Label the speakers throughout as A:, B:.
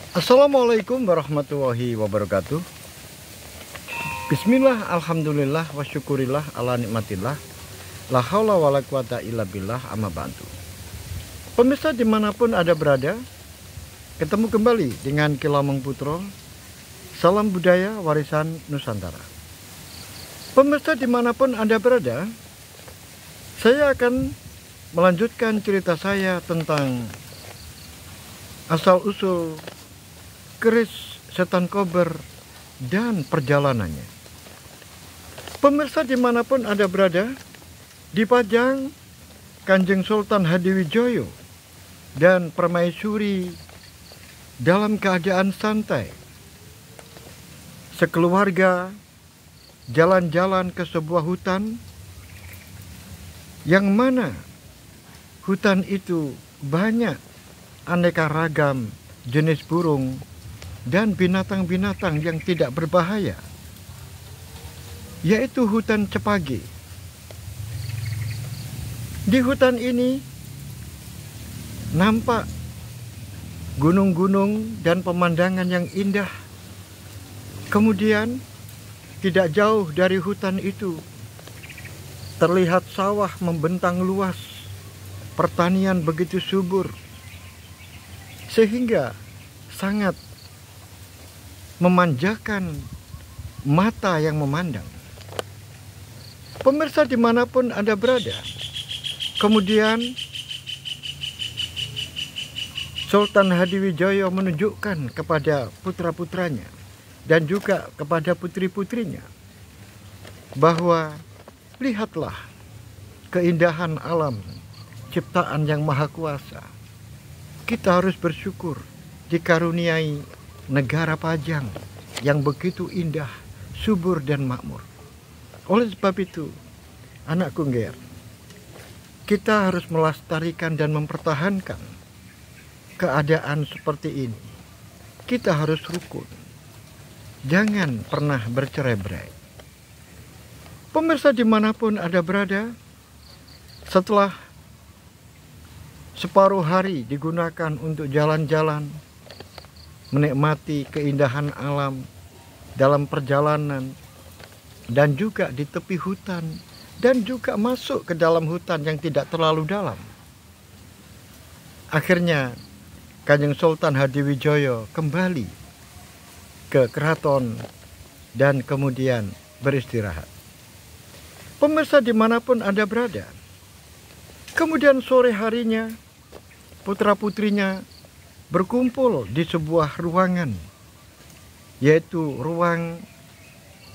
A: Assalamualaikum warahmatullahi wabarakatuh. Bismillah, alhamdulillah, wa syukurillah, ala nikmatillah. La haula wa la quwata illa billah, amma ba'du. Pemirsa dimanapun Anda berada, ketemu kembali dengan Kilamong Putro. Salam budaya warisan Nusantara. Pemirsa dimanapun Anda berada, saya akan melanjutkan cerita saya tentang asal-usul keris setan kober dan perjalanannya. Pemirsa dimanapun Anda berada, dipajang Kanjeng Sultan Hadiwijoyo dan Permaisuri dalam keadaan santai. Sekeluarga jalan-jalan ke sebuah hutan, yang mana hutan itu banyak aneka ragam jenis burung dan binatang-binatang yang tidak berbahaya, yaitu hutan Cepage. Di hutan ini nampak gunung-gunung dan pemandangan yang indah. Kemudian tidak jauh dari hutan itu terlihat sawah membentang luas, pertanian begitu subur, sehingga sangat memanjakan mata yang memandang. Pemirsa dimanapun Anda berada, kemudian Sultan Hadiwijoyo menunjukkan kepada putra-putranya dan juga kepada putri-putrinya bahwa lihatlah keindahan alam ciptaan yang maha kuasa. Kita harus bersyukur dikaruniai negara Pajang yang begitu indah, subur dan makmur. Oleh sebab itu, anakku Ngger, kita harus melestarikan dan mempertahankan keadaan seperti ini. Kita harus rukun. Jangan pernah bercerai-berai. Pemirsa dimanapun Anda berada, setelah separuh hari digunakan untuk jalan-jalan, menikmati keindahan alam dalam perjalanan, dan juga di tepi hutan, dan juga masuk ke dalam hutan yang tidak terlalu dalam. Akhirnya Kanjeng Sultan Hadiwijoyo kembali ke keraton dan kemudian beristirahat. Pemirsa dimanapun Anda berada, kemudian sore harinya putra-putrinya berkumpul di sebuah ruangan, yaitu ruang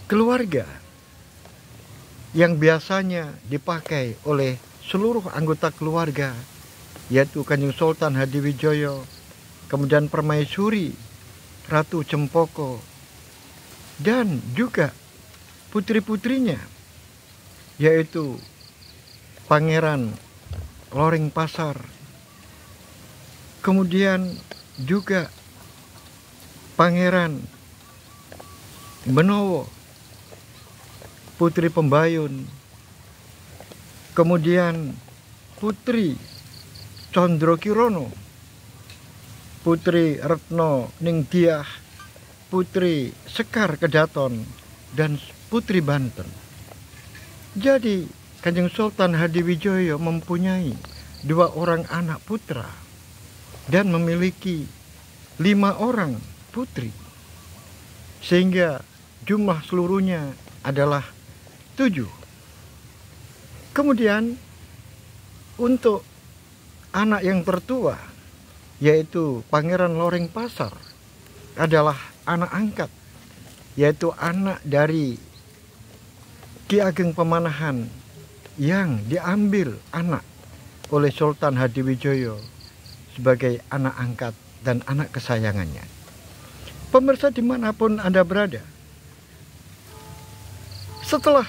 A: keluarga yang biasanya dipakai oleh seluruh anggota keluarga, yaitu Kanjeng Sultan Hadiwijoyo, kemudian Permaisuri Ratu Cempoko, dan juga putri-putrinya, yaitu Pangeran Loring Pasar, kemudian juga Pangeran Benowo, Putri Pembayun, kemudian Putri Condro Kirono, Putri Retno Ningtyah, Putri Sekar Kedaton, dan Putri Banten. Jadi Kanjeng Sultan Hadiwijoyo mempunyai 2 orang anak putra dan memiliki 5 orang putri, sehingga jumlah seluruhnya adalah 7. Kemudian untuk anak yang tertua, yaitu Pangeran Loring Pasar, adalah anak angkat, yaitu anak dari Ki Ageng Pemanahan yang diambil anak oleh Sultan Hadiwijoyo sebagai anak angkat dan anak kesayangannya. Pemirsa dimanapun Anda berada, setelah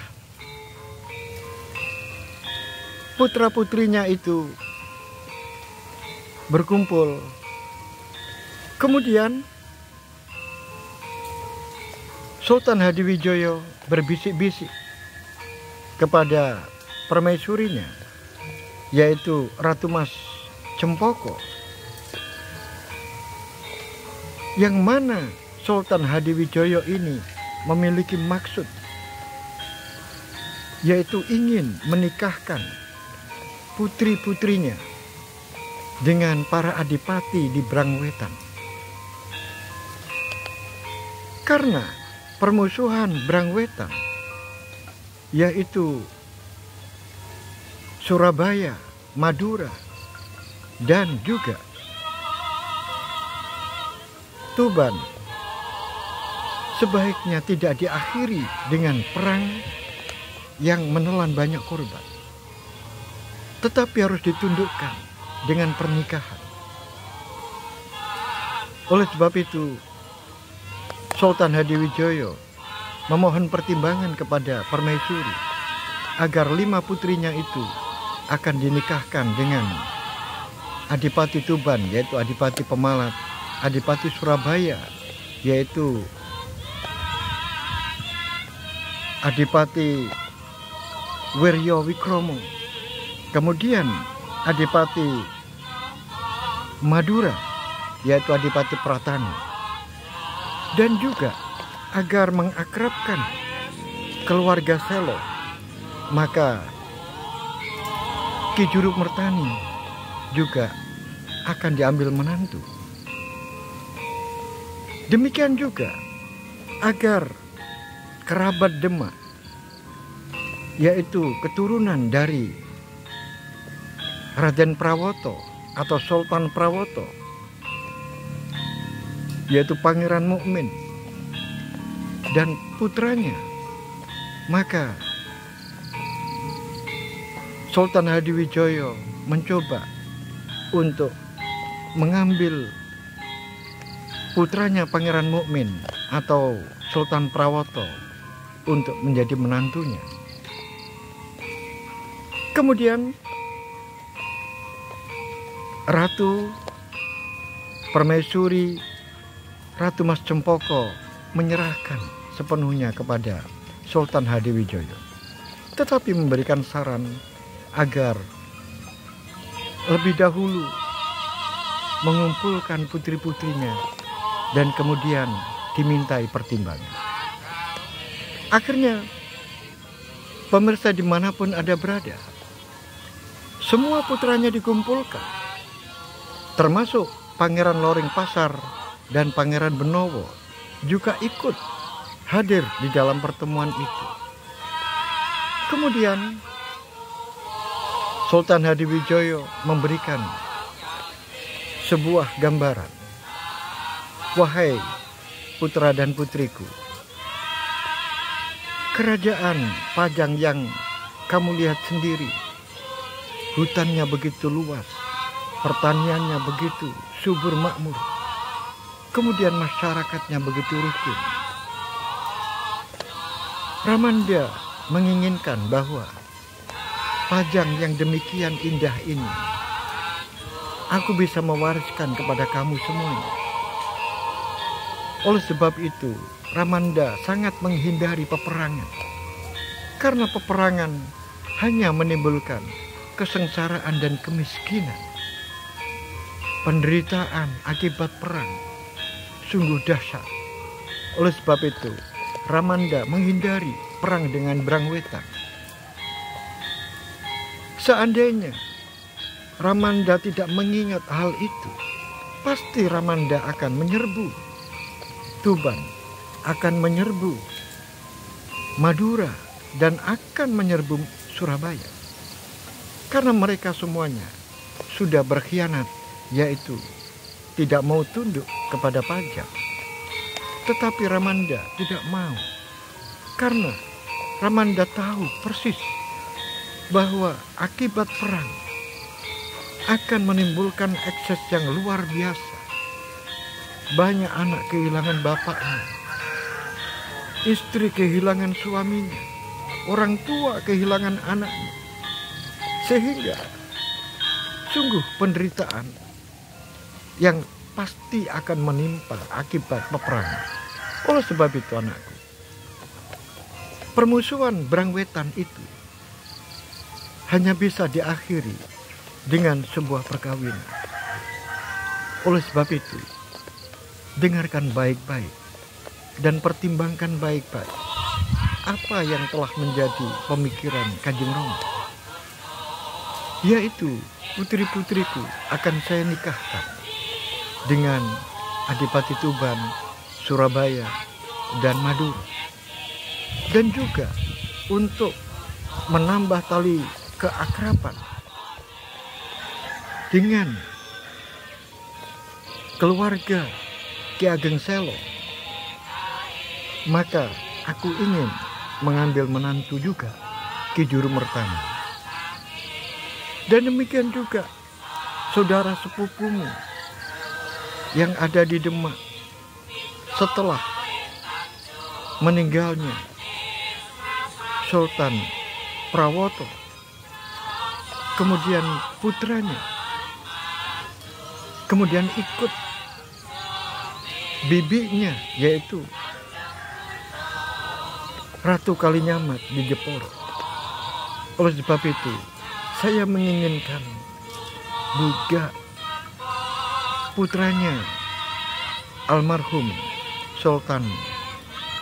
A: putra-putrinya itu berkumpul, kemudian Sultan Hadiwijoyo berbisik-bisik kepada permaisurinya, yaitu Ratu Mas Cempoko, Yang mana Sultan Hadiwijaya ini memiliki maksud, yaitu ingin menikahkan putri-putrinya dengan para adipati di Brangwetan. Karena permusuhan Brangwetan, yaitu Surabaya, Madura, dan juga Tuban, sebaiknya tidak diakhiri dengan perang yang menelan banyak korban, tetapi harus ditundukkan dengan pernikahan. Oleh sebab itu, Sultan Hadiwijaya memohon pertimbangan kepada Permaisuri agar 5 putrinya itu akan dinikahkan dengan Adipati Tuban, yaitu Adipati Pemalat, Adipati Surabaya, yaitu Adipati Wiryo Wikromo, kemudian Adipati Madura, yaitu Adipati Pratana, dan juga agar mengakrabkan keluarga Selo, maka Ki Juru Mertani juga akan diambil menantu. Demikian juga agar kerabat Demak, yaitu keturunan dari Raden Prawoto atau Sultan Prawoto, yaitu Pangeran Mukmin dan putranya, maka Sultan Hadiwijaya mencoba untuk mengambil putranya Pangeran Mukmin atau Sultan Prawoto untuk menjadi menantunya. Kemudian Ratu Permaisuri Ratu Mas Cempoko menyerahkan sepenuhnya kepada Sultan Hadiwijaya, tetapi memberikan saran agar lebih dahulu mengumpulkan putri-putrinya dan kemudian dimintai pertimbangan. Akhirnya, pemirsa dimanapun Anda berada, semua putranya dikumpulkan, termasuk Pangeran Loring Pasar dan Pangeran Benowo juga ikut hadir di dalam pertemuan itu. Kemudian Sultan Hadiwijaya memberikan sebuah gambaran. Wahai putra dan putriku, kerajaan Pajang yang kamu lihat sendiri, hutannya begitu luas, pertaniannya begitu subur makmur, kemudian masyarakatnya begitu rukun. Ramanda menginginkan bahwa Pajang yang demikian indah ini aku bisa mewariskan kepada kamu semuanya. Oleh sebab itu, Ramanda sangat menghindari peperangan, karena peperangan hanya menimbulkan kesengsaraan dan kemiskinan. Penderitaan akibat perang sungguh dahsyat. Oleh sebab itu, Ramanda menghindari perang dengan Brangwetan. Seandainya Ramanda tidak mengingat hal itu, pasti Ramanda akan menyerbu Tuban, akan menyerbu Madura, dan akan menyerbu Surabaya. Karena mereka semuanya sudah berkhianat, yaitu tidak mau tunduk kepada Pajang. Tetapi Ramanda tidak mau, karena Ramanda tahu persis bahwa akibat perang akan menimbulkan ekses yang luar biasa. Banyak anak kehilangan bapaknya, istri kehilangan suaminya, orang tua kehilangan anaknya, sehingga sungguh penderitaan yang pasti akan menimpa akibat peperangan. Oleh sebab itu, anakku, permusuhan Brangwetan itu hanya bisa diakhiri dengan sebuah perkawinan. Oleh sebab itu, dengarkan baik-baik dan pertimbangkan baik-baik apa yang telah menjadi pemikiran Kanjeng Rama, yaitu putri-putriku akan saya nikahkan dengan Adipati Tuban, Surabaya, dan Madura. Dan juga untuk menambah tali keakraban dengan keluarga Ki Ageng Selo, maka aku ingin mengambil menantu juga Ki Juru Mertana. Dan demikian juga saudara sepupumu yang ada di Demak setelah meninggalnya Sultan Prawoto, kemudian putranya, kemudian ikut bibinya yaitu Ratu Kalinyamat di Jepara. Oleh sebab itu saya menginginkan juga putranya almarhum Sultan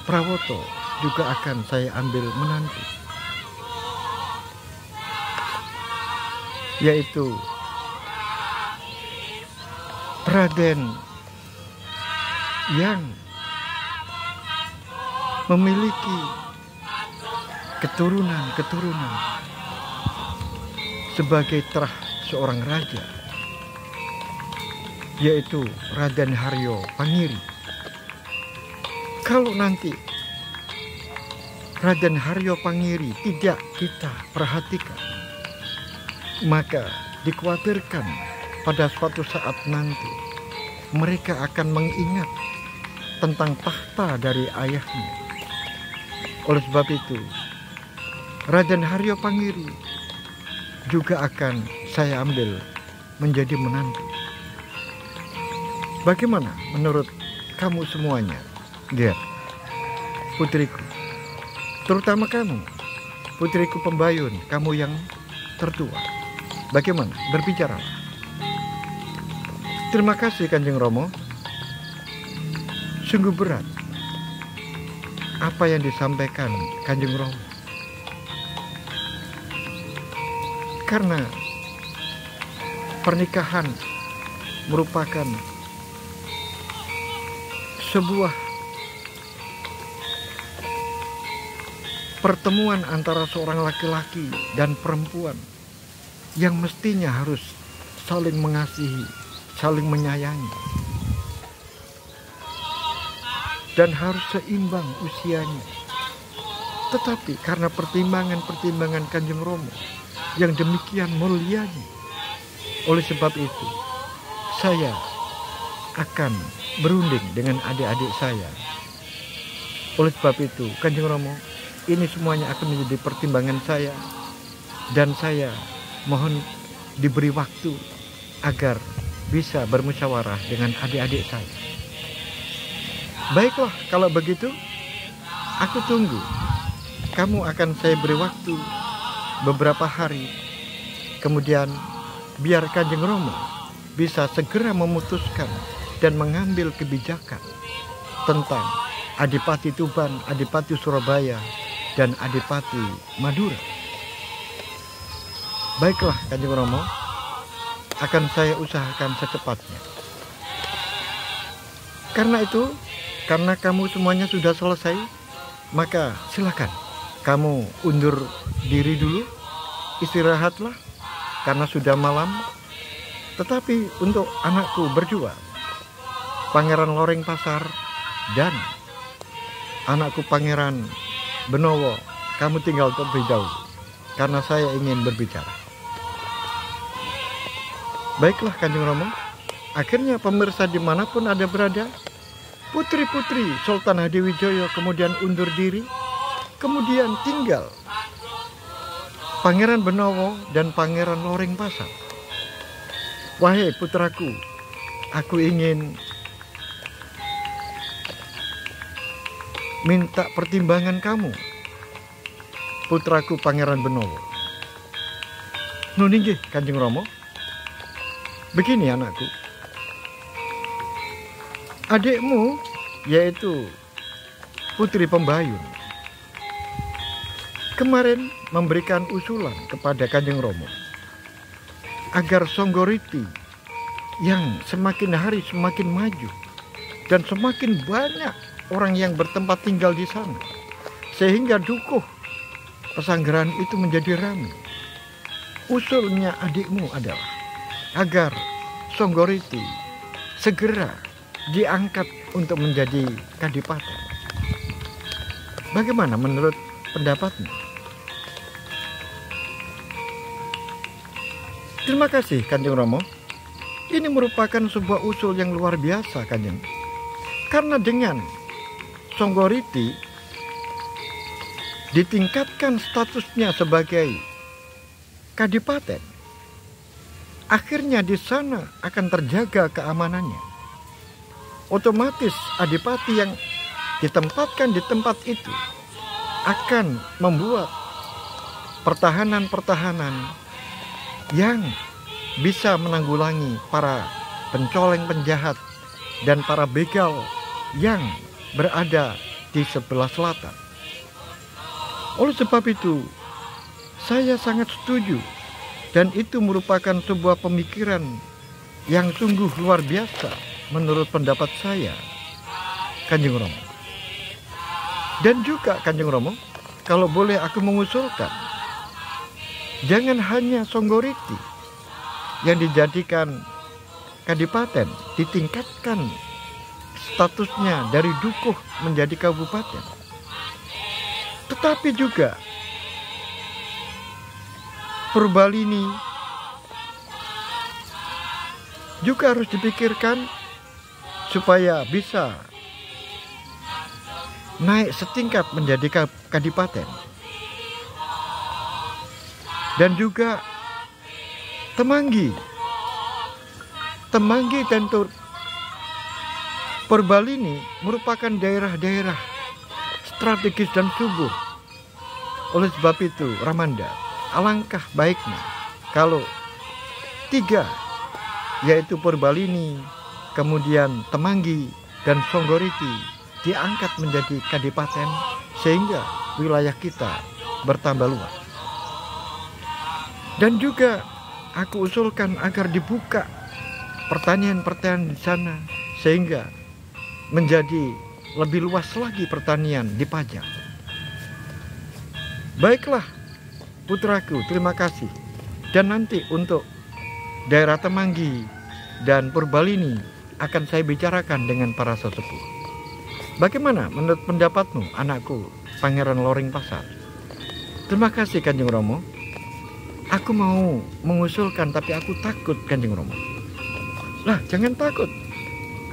A: Prawoto juga akan saya ambil menantu, yaitu Raden yang memiliki keturunan sebagai terah seorang raja, yaitu Raden Haryo Pangiri. Kalau nanti Raden Haryo Pangiri tidak kita perhatikan, maka dikhawatirkan pada suatu saat nanti mereka akan mengingat tentang tahta dari ayahnya. Oleh sebab itu Raden Haryo Pangiri juga akan saya ambil menjadi menantu. Bagaimana menurut kamu semuanya? Ger, putriku, terutama kamu, putriku Pembayun, kamu yang tertua. Bagaimana? Berbicara. Terima kasih Kanjeng Romo. Sungguh berat apa yang disampaikan Kanjeng Romo. Karena pernikahan merupakan sebuah pertemuan antara seorang laki-laki dan perempuan yang mestinya harus saling mengasihi, saling menyayangi, dan harus seimbang usianya. Tetapi karena pertimbangan-pertimbangan Kanjeng Romo yang demikian mulianya, oleh sebab itu saya akan berunding dengan adik-adik saya. Oleh sebab itu Kanjeng Romo, ini semuanya akan menjadi pertimbangan saya, dan saya mohon diberi waktu agar bisa bermusyawarah dengan adik-adik saya. Baiklah, kalau begitu aku tunggu. Kamu akan saya beri waktu beberapa hari, kemudian biar Kanjeng Romo bisa segera memutuskan dan mengambil kebijakan tentang Adipati Tuban, Adipati Surabaya, dan Adipati Madura. Baiklah Kanjeng Romo, akan saya usahakan secepatnya. Karena itu, karena kamu semuanya sudah selesai, maka silakan kamu undur diri dulu, istirahatlah karena sudah malam. Tetapi untuk anakku berdua, Pangeran Loreng Pasar dan anakku Pangeran Benowo, kamu tinggal terlebih dahulu karena saya ingin berbicara. Baiklah Kanjeng Romo. Akhirnya pemirsa dimanapun ada berada, putri-putri Sultan Hadiwijoyo kemudian undur diri. Kemudian tinggal Pangeran Benowo dan Pangeran Loreng Pasar. Wahai putraku, aku ingin minta pertimbangan kamu, putraku Pangeran Benowo. Nun inggih Kanjeng Romo. Begini anakku, adikmu, yaitu Putri Pembayun, kemarin memberikan usulan kepada Kanjeng Romo agar Songgoriti yang semakin hari semakin maju dan semakin banyak orang yang bertempat tinggal di sana, sehingga dukuh pesanggrahan itu menjadi ramai. Usulnya adikmu adalah agar Songgoriti segera diangkat untuk menjadi kadipaten. Bagaimana menurut pendapatmu? Terima kasih Kanjeng Romo. Ini merupakan sebuah usul yang luar biasa, Kanjeng. Karena dengan Songgoriti ditingkatkan statusnya sebagai kadipaten, akhirnya di sana akan terjaga keamanannya. Otomatis adipati yang ditempatkan di tempat itu akan membuat pertahanan-pertahanan yang bisa menanggulangi para pencoleng penjahat dan para begal yang berada di sebelah selatan. Oleh sebab itu, saya sangat setuju, dan itu merupakan sebuah pemikiran yang sungguh luar biasa menurut pendapat saya, Kanjeng Romo. Dan juga Kanjeng Romo, kalau boleh aku mengusulkan, jangan hanya Songgoriti yang dijadikan kadipaten, ditingkatkan statusnya dari dukuh menjadi kabupaten, tetapi juga Purbalini juga harus dipikirkan supaya bisa naik setingkat menjadi kadipaten. Dan juga Temanggi dan Purbalini merupakan daerah-daerah strategis dan subur. Oleh sebab itu, Ramanda, alangkah baiknya kalau tiga, yaitu Purbalini, kemudian Temanggi dan Songgoriti diangkat menjadi kadipaten, sehingga wilayah kita bertambah luas. Dan juga aku usulkan agar dibuka pertanian-pertanian di sana, sehingga menjadi lebih luas lagi pertanian di Pajang. Baiklah putraku, terima kasih. Dan nanti untuk daerah Temanggi dan Purbalini akan saya bicarakan dengan para sesepuh. Bagaimana menurut pendapatmu, anakku Pangeran Loring Pasar? Terima kasih Kanjeng Romo. Aku mau mengusulkan, tapi aku takut Kanjeng Romo. Lah, jangan takut.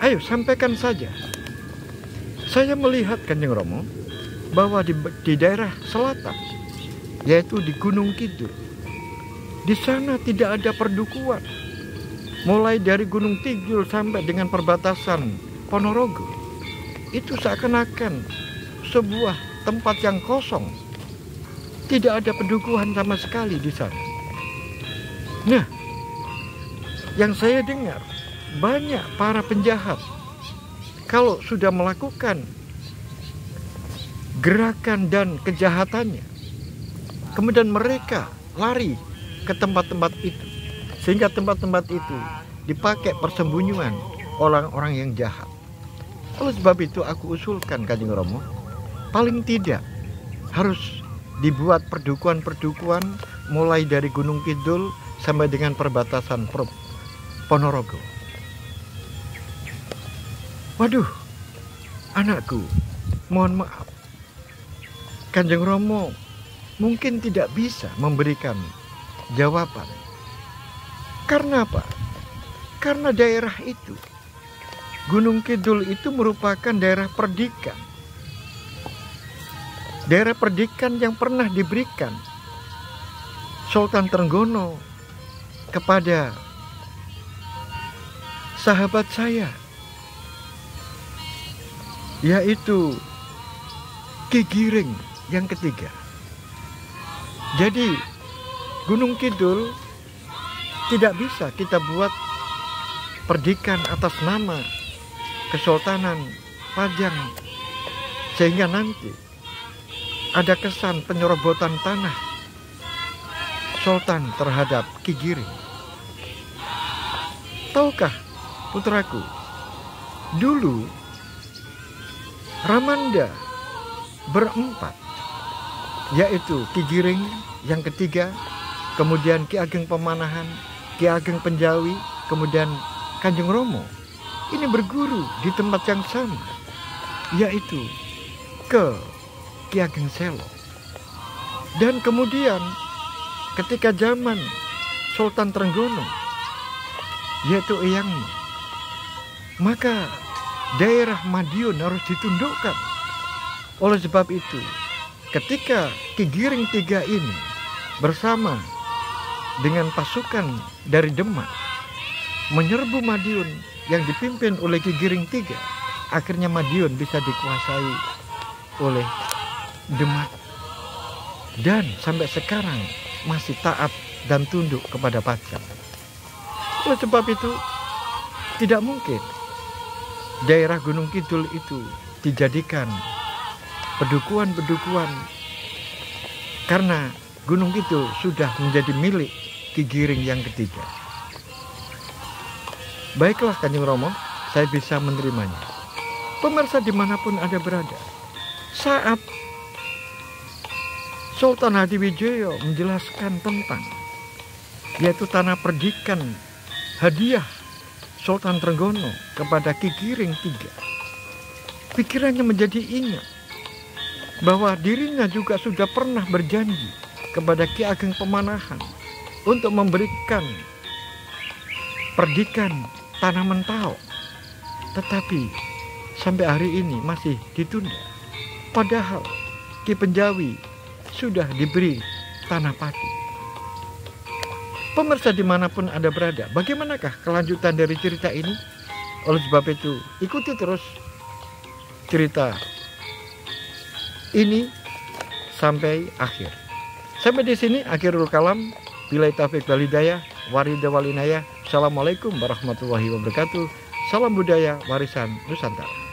A: Ayo sampaikan saja. Saya melihat Kanjeng Romo bahwa di daerah selatan, yaitu di Gunung Kidul, di sana tidak ada perdukuhan. Mulai dari Gunung Kidul sampai dengan perbatasan Ponorogo, itu seakan-akan sebuah tempat yang kosong. Tidak ada pendukuhan sama sekali di sana. Nah, yang saya dengar, banyak para penjahat kalau sudah melakukan gerakan dan kejahatannya, kemudian mereka lari ke tempat-tempat itu, sehingga tempat-tempat itu dipakai persembunyian orang-orang yang jahat. Oleh sebab itu aku usulkan Kanjeng Romo, paling tidak harus dibuat perdukuhan-perdukuhan mulai dari Gunung Kidul sampai dengan perbatasan Ponorogo. Waduh, anakku, mohon maaf, Kanjeng Romo mungkin tidak bisa memberikan jawaban. Karena apa? Karena daerah itu, Gunung Kidul itu merupakan daerah perdikan. Daerah perdikan yang pernah diberikan Sultan Trenggono kepada sahabat saya, yaitu Ki Giring yang ketiga. Jadi Gunung Kidul tidak bisa kita buat perdikan atas nama Kesultanan Pajang, sehingga nanti ada kesan penyerobotan tanah Sultan terhadap Ki Giring. Tahukah putraku, dulu Ramanda berempat, yaitu Ki Giring yang ketiga, kemudian Ki Ageng Pemanahan, Ki Ageng Penjawi, kemudian Kanjeng Romo. Ini berguru di tempat yang sama, yaitu ke Ki Ageng Selo. Dan kemudian ketika zaman Sultan Trenggono, yaitu Eyangmu, maka daerah Madiun harus ditundukkan. Oleh sebab itu, ketika Ki Giring III ini bersama dengan pasukan dari Demak menyerbu Madiun yang dipimpin oleh Ki Giring III, akhirnya Madiun bisa dikuasai oleh Demak, dan sampai sekarang masih taat dan tunduk kepada Pajang. Oleh sebab itu, tidak mungkin daerah Gunung Kidul itu dijadikan pedukuhan-pedukuhan, karena Gunung Kidul sudah menjadi milik Ki Giring yang ketiga. Baiklah Kanjeng Romo, saya bisa menerimanya. Pemirsa dimanapun Anda berada, saat Sultan Hadiwijoyo menjelaskan tentang, yaitu tanah perdikan hadiah Sultan Trenggono kepada Ki Giring III, pikirannya menjadi ingat bahwa dirinya juga sudah pernah berjanji kepada Ki Ageng Pemanahan untuk memberikan perdikan tanah Mentau, tetapi sampai hari ini masih ditunda. Padahal Ki Penjawi sudah diberi tanah pati. Pemirsa dimanapun Anda berada, bagaimanakah kelanjutan dari cerita ini? Oleh sebab itu, ikuti terus cerita ini sampai akhir. Sampai di sini akhirul kalam. Billahi taufiq wal hidayah, warida walinayah. Assalamualaikum warahmatullahi wabarakatuh. Salam budaya warisan Nusantara.